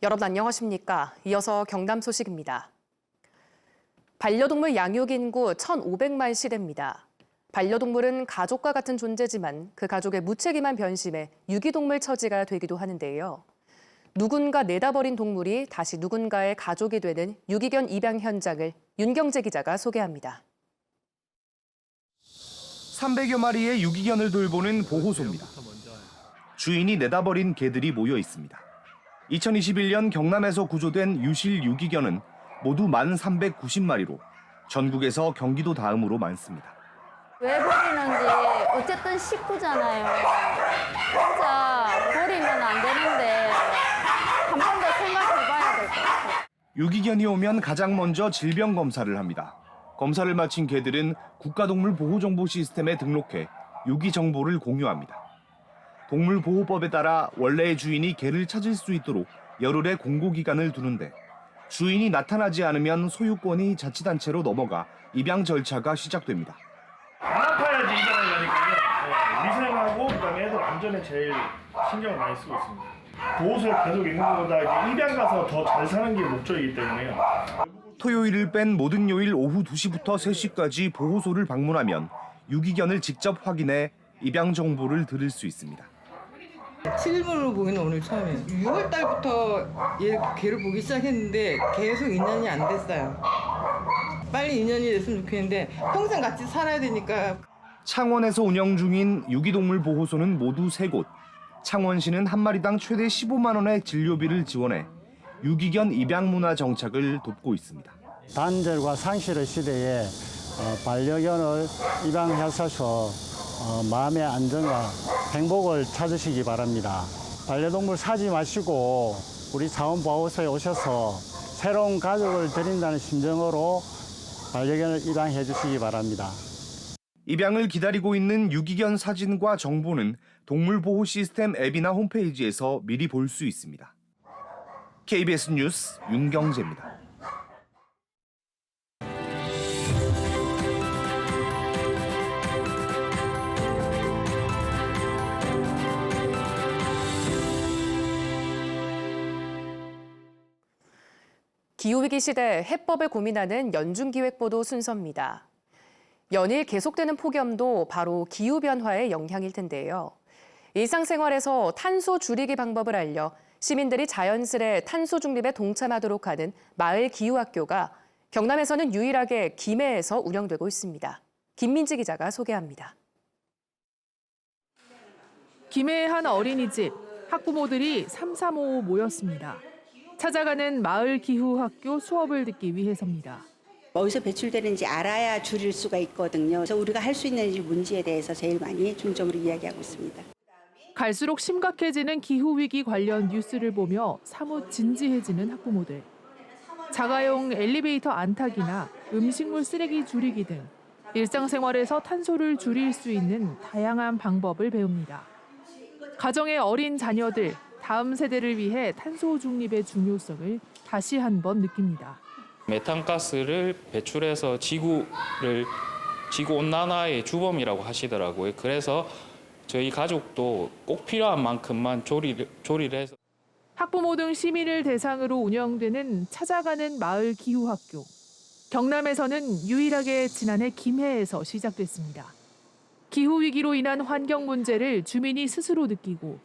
여러분 안녕하십니까? 이어서 경남 소식입니다. 반려동물 양육 인구 1,500만 시대입니다. 반려동물은 가족과 같은 존재지만 그 가족의 무책임한 변심에 유기동물 처지가 되기도 하는데요. 누군가 내다버린 동물이 다시 누군가의 가족이 되는 유기견 입양 현장을 윤경재 기자가 소개합니다. 300여 마리의 유기견을 돌보는 보호소입니다. 주인이 내다버린 개들이 모여 있습니다. 2021년 경남에서 구조된 유실 유기견은 모두 1,390마리로 전국에서 경기도 다음으로 많습니다. 왜 버리는지 어쨌든 식구잖아요. 진짜 버리면 안 되는데 한 번 더 생각해봐야 될 것 같아요. 유기견이 오면 가장 먼저 질병 검사를 합니다. 검사를 마친 개들은 국가동물 보호정보 시스템에 등록해 유기 정보를 공유합니다. 동물보호법에 따라 원래의 주인이 개를 찾을 수 있도록 열흘의 공고기간을 두는데 주인이 나타나지 않으면 소유권이 자치단체로 넘어가 입양 절차가 시작됩니다. 안 아파야지 입양을 하니까요. 위생하고 그다음에 애들 안전에 제일 신경을 많이 쓰고 있습니다. 보호소에 계속 있는 것보다 이제 입양 가서 더 잘 사는 게 목적이기 때문에요. 토요일을 뺀 모든 요일 오후 2시부터 3시까지 보호소를 방문하면 유기견을 직접 확인해 입양 정보를 들을 수 있습니다. 7일분으로 보기는 오늘 처음이에요. 6월 달부터 얘 개를 보기 시작했는데 계속 인연이 안 됐어요. 빨리 인연이 됐으면 좋겠는데 평생 같이 살아야 되니까. 창원에서 운영 중인 유기동물 보호소는 모두 3곳. 창원시는 한 마리당 최대 15만 원의 진료비를 지원해 유기견 입양 문화 정착을 돕고 있습니다. 단절과 상실의 시대에 반려견을 입양하셔서 마음의 안정과 행복을 찾으시기 바랍니다. 반려동물 사지 마시고 우리 자원보호소에 오셔서 새로운 가족을 드린다는 심정으로 반려견을 입양해 주시기 바랍니다. 입양을 기다리고 있는 유기견 사진과 정보는 동물보호 시스템 앱이나 홈페이지에서 미리 볼 수 있습니다. KBS 뉴스 윤경재입니다. 기후위기 시대 해법을 고민하는 연중기획보도 순서입니다. 연일 계속되는 폭염도 바로 기후변화의 영향일 텐데요. 일상생활에서 탄소 줄이기 방법을 알려 시민들이 자연스레 탄소 중립에 동참하도록 하는 마을 기후학교가 경남에서는 유일하게 김해에서 운영되고 있습니다. 김민지 기자가 소개합니다. 김해의 한 어린이집, 학부모들이 3355 모였습니다. 찾아가는 마을 기후학교 수업을 듣기 위해서입니다. 어디서 배출되는지 알아야 줄일 수가 있거든요. 그래서 우리가 할 수 있는 문제에 대해서 제일 많이 중점으로 이야기하고 있습니다. 갈수록 심각해지는 기후위기 관련 뉴스를 보며 사뭇 진지해지는 학부모들. 자가용 엘리베이터 안타기나 음식물 쓰레기 줄이기 등 일상생활에서 탄소를 줄일 수 있는 다양한 방법을 배웁니다. 가정의 어린 자녀들, 다음 세대를 위해 탄소 중립의 중요성을 다시 한번 느낍니다. 메탄가스를 배출해서 지구 온난화의 주범이라고 하시더라고요. 그래서 저희 가족도 꼭 필요한 만큼만 조리를 해서. 학부모 등 시민을 대상으로 운영되는 찾아가는 마을 기후학교. 경남에서는 유일하게 지난해 김해에서 시작됐습니다. 기후위기로 인한 환경 문제를 주민이 스스로 느끼고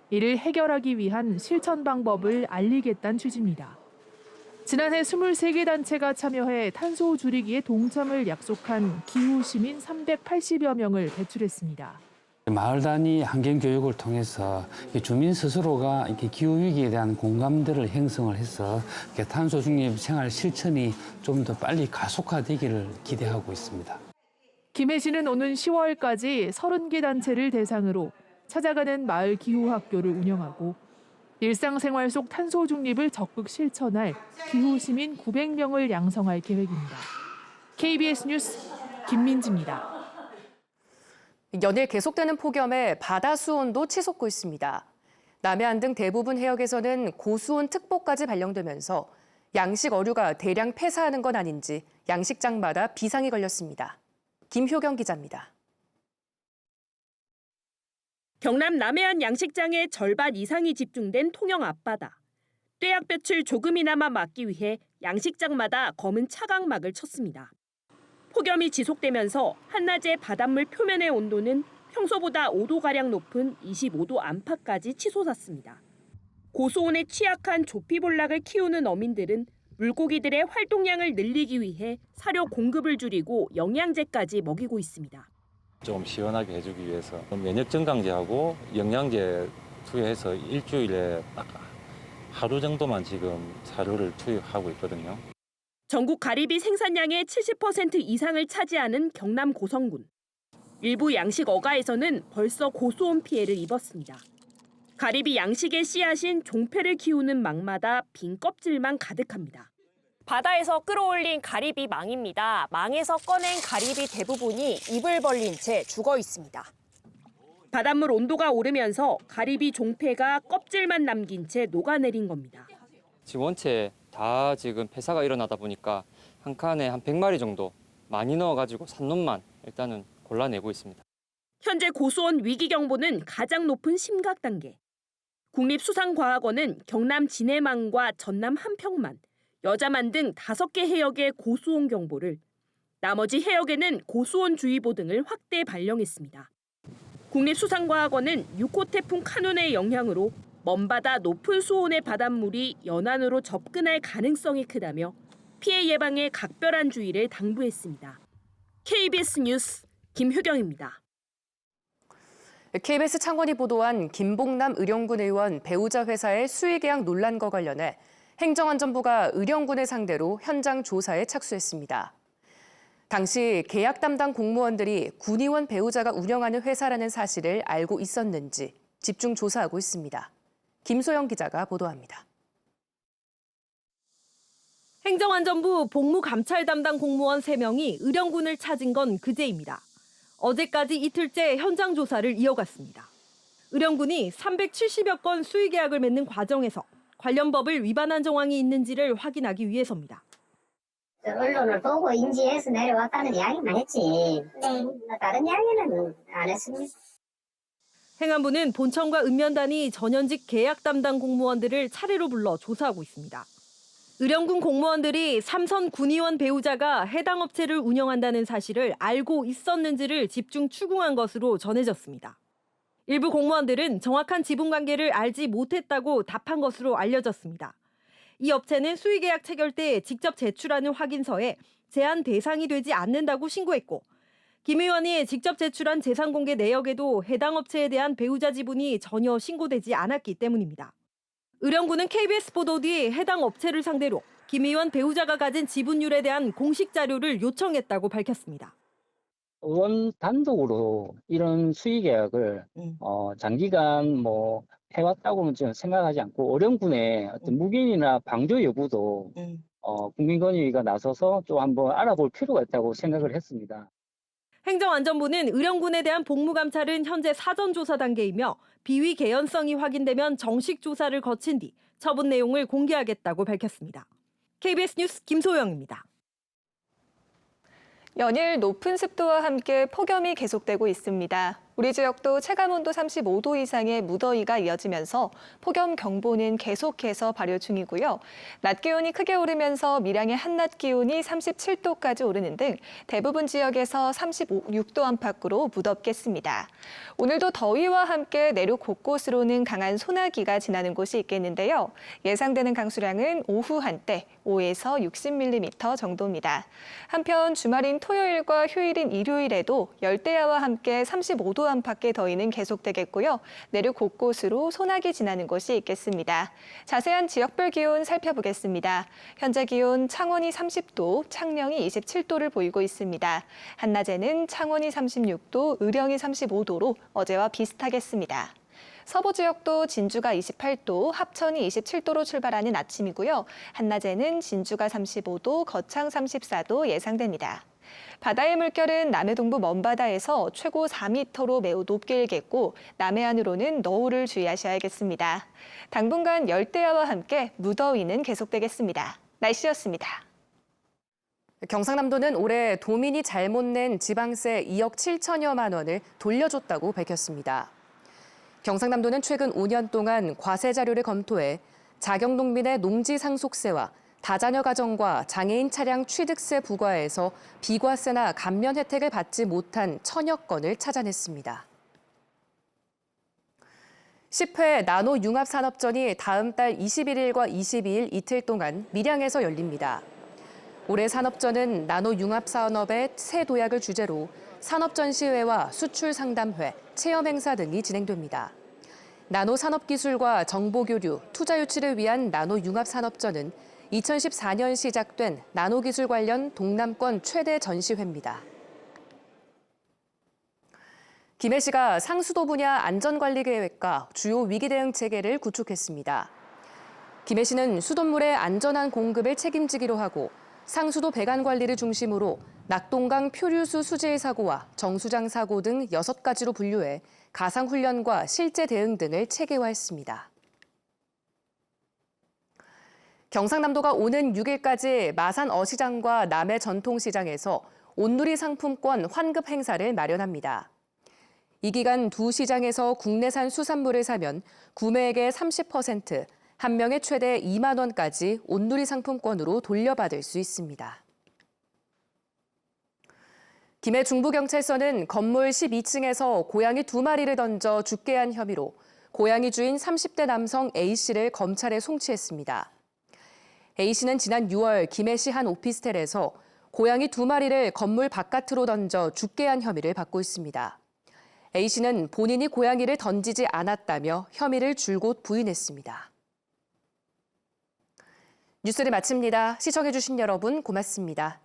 이를 해결하기 위한 실천 방법을 알리겠다는 취지입니다. 지난해 23개 단체가 참여해 탄소 줄이기에 동참을 약속한 기후시민 380여 명을 배출했습니다. 마을 단위 환경교육을 통해서 주민 스스로가 기후위기에 대한 공감대를 형성을 해서 탄소 중립 생활 실천이 좀 더 빨리 가속화되기를 기대하고 있습니다. 김해시는 오는 10월까지 30개 단체를 대상으로 찾아가는 마을 기후학교를 운영하고 일상생활 속 탄소 중립을 적극 실천할 기후시민 900명을 양성할 계획입니다. KBS 뉴스 김민지입니다. 연일 계속되는 폭염에 바다 수온도 치솟고 있습니다. 남해안 등 대부분 해역에서는 고수온 특보까지 발령되면서 양식 어류가 대량 폐사하는 건 아닌지 양식장마다 비상이 걸렸습니다. 김효경 기자입니다. 경남 남해안 양식장의 절반 이상이 집중된 통영 앞바다. 뙤약 배출 조금이나마 막기 위해 양식장마다 검은 차광막을 쳤습니다. 폭염이 지속되면서 한낮의 바닷물 표면의 온도는 평소보다 5도가량 높은 25도 안팎까지 치솟았습니다. 고수온에 취약한 조피볼락을 키우는 어민들은 물고기들의 활동량을 늘리기 위해 사료 공급을 줄이고 영양제까지 먹이고 있습니다. 좀 시원하게 해주기 위해서 면역 증강제하고 영양제 투여해서 일주일에 딱 하루 정도만 지금 사료를 투입하고 있거든요. 전국 가리비 생산량의 70% 이상을 차지하는 경남 고성군. 일부 양식 어가에서는 벌써 고수온 피해를 입었습니다. 가리비 양식의 씨앗인 종패를 키우는 망마다 빈 껍질만 가득합니다. 바다에서 끌어올린 가리비 망입니다. 망에서 꺼낸 가리비 대부분이 입을 벌린 채 죽어 있습니다. 바닷물 온도가 오르면서 가리비 종패가 껍질만 남긴 채 녹아내린 겁니다. 지금 원체 다 지금 폐사가 일어나다 보니까 한 칸에 한 100마리 정도 많이 넣어가지고 산놈만 일단은 골라내고 있습니다. 현재 고수온 위기경보는 가장 높은 심각 단계. 국립수산과학원은 경남 진해만과 전남 한평만, 여자만 등 5개 해역의 고수온 경보를, 나머지 해역에는 고수온 주의보 등을 확대 발령했습니다. 국립수산과학원은 6호 태풍 카눈의 영향으로 먼바다 높은 수온의 바닷물이 연안으로 접근할 가능성이 크다며 피해 예방에 각별한 주의를 당부했습니다. KBS 뉴스 김효경입니다. KBS 창원이 보도한 김봉남 의령군 의원 배우자 회사의 수의계약 논란과 관련해 행정안전부가 의령군을 상대로 현장 조사에 착수했습니다. 당시 계약 담당 공무원들이 군의원 배우자가 운영하는 회사라는 사실을 알고 있었는지 집중 조사하고 있습니다. 김소영 기자가 보도합니다. 행정안전부 복무감찰 담당 공무원 3명이 의령군을 찾은 건 그제입니다. 어제까지 이틀째 현장 조사를 이어갔습니다. 의령군이 370여 건 수의계약을 맺는 과정에서 관련 법을 위반한 정황이 있는지를 확인하기 위해서입니다. 언론을 보고 인지해서 내려왔다는 이야기만 했지. 다른 이야기는 안 했습니다. 행안부는 본청과 읍면단이 전현직 계약 담당 공무원들을 차례로 불러 조사하고 있습니다. 의령군 공무원들이 삼선 군의원 배우자가 해당 업체를 운영한다는 사실을 알고 있었는지를 집중 추궁한 것으로 전해졌습니다. 일부 공무원들은 정확한 지분관계를 알지 못했다고 답한 것으로 알려졌습니다. 이 업체는 수의계약 체결 때 직접 제출하는 확인서에 제한 대상이 되지 않는다고 신고했고, 김 의원이 직접 제출한 재산공개 내역에도 해당 업체에 대한 배우자 지분이 전혀 신고되지 않았기 때문입니다. 의령군은 KBS 보도 뒤 해당 업체를 상대로 김 의원 배우자가 가진 지분율에 대한 공식 자료를 요청했다고 밝혔습니다. 의원 단독으로 이런 수의 계약을 장기간 해왔다고는 저는 생각하지 않고 의령군의 어떤 묵인이나 방조 여부도 국민권익위가 나서서 좀 한번 알아볼 필요가 있다고 생각을 했습니다. 행정안전부는 의령군에 대한 복무감찰은 현재 사전조사 단계이며 비위 개연성이 확인되면 정식 조사를 거친 뒤 처분 내용을 공개하겠다고 밝혔습니다. KBS 뉴스 김소영입니다. 연일 높은 습도와 함께 폭염이 계속되고 있습니다. 우리 지역도 체감온도 35도 이상의 무더위가 이어지면서 폭염 경보는 계속해서 발효 중이고요. 낮 기온이 크게 오르면서 밀양의 한낮 기온이 37도까지 오르는 등 대부분 지역에서 36도 안팎으로 무덥겠습니다. 오늘도 더위와 함께 내륙 곳곳으로는 강한 소나기가 지나는 곳이 있겠는데요. 예상되는 강수량은 오후 한때 5에서 60mm 정도입니다. 한편 주말인 토요일과 휴일인 일요일에도 열대야와 함께 35도 안팎의 더위는 계속되겠고요. 내륙 곳곳으로 소나기 지나는 곳이 있겠습니다. 자세한 지역별 기온 살펴보겠습니다. 현재 기온 창원이 30도, 창녕이 27도를 보이고 있습니다. 한낮에는 창원이 36도, 의령이 35도로 어제와 비슷하겠습니다. 서부 지역도 진주가 28도, 합천이 27도로 출발하는 아침이고요. 한낮에는 진주가 35도, 거창 34도 예상됩니다. 바다의 물결은 남해 동부 먼바다에서 최고 4m로 매우 높게 일겠고 남해안으로는 너울을 주의하셔야겠습니다. 당분간 열대야와 함께 무더위는 계속되겠습니다. 날씨였습니다. 경상남도는 올해 도민이 잘못 낸 지방세 2억 7천여만 원을 돌려줬다고 밝혔습니다. 경상남도는 최근 5년 동안 과세 자료를 검토해 자경농민의 농지 상속세와 다자녀 가정과 장애인 차량 취득세 부과에서 비과세나 감면 혜택을 받지 못한 1000여 건을 찾아냈습니다. 10회 나노융합산업전이 다음 달 21일과 22일 이틀 동안 밀양에서 열립니다. 올해 산업전은 나노융합산업의 새 도약을 주제로 산업전시회와 수출상담회, 체험행사 등이 진행됩니다. 나노산업기술과 정보교류, 투자유치를 위한 나노융합산업전은 2014년 시작된 나노기술 관련 동남권 최대 전시회입니다. 김해시가 상수도 분야 안전관리계획과 주요 위기 대응 체계를 구축했습니다. 김해시는 수돗물의 안전한 공급을 책임지기로 하고 상수도 배관 관리를 중심으로 낙동강 표류수 수질 사고와 정수장 사고 등 6가지로 분류해 가상훈련과 실제 대응 등을 체계화했습니다. 경상남도가 오는 6일까지 마산 어시장과 남해 전통시장에서 온누리 상품권 환급 행사를 마련합니다. 이 기간 두 시장에서 국내산 수산물을 사면 구매액의 30%, 한 명에 최대 2만 원까지 온누리 상품권으로 돌려받을 수 있습니다. 김해 중부경찰서는 건물 12층에서 고양이 2마리를 던져 죽게 한 혐의로 고양이 주인 30대 남성 A씨를 검찰에 송치했습니다. A씨는 지난 6월 김해시 한 오피스텔에서 고양이 2마리를 건물 바깥으로 던져 죽게 한 혐의를 받고 있습니다. A씨는 본인이 고양이를 던지지 않았다며 혐의를 줄곧 부인했습니다. 뉴스를 마칩니다. 시청해주신 여러분 고맙습니다.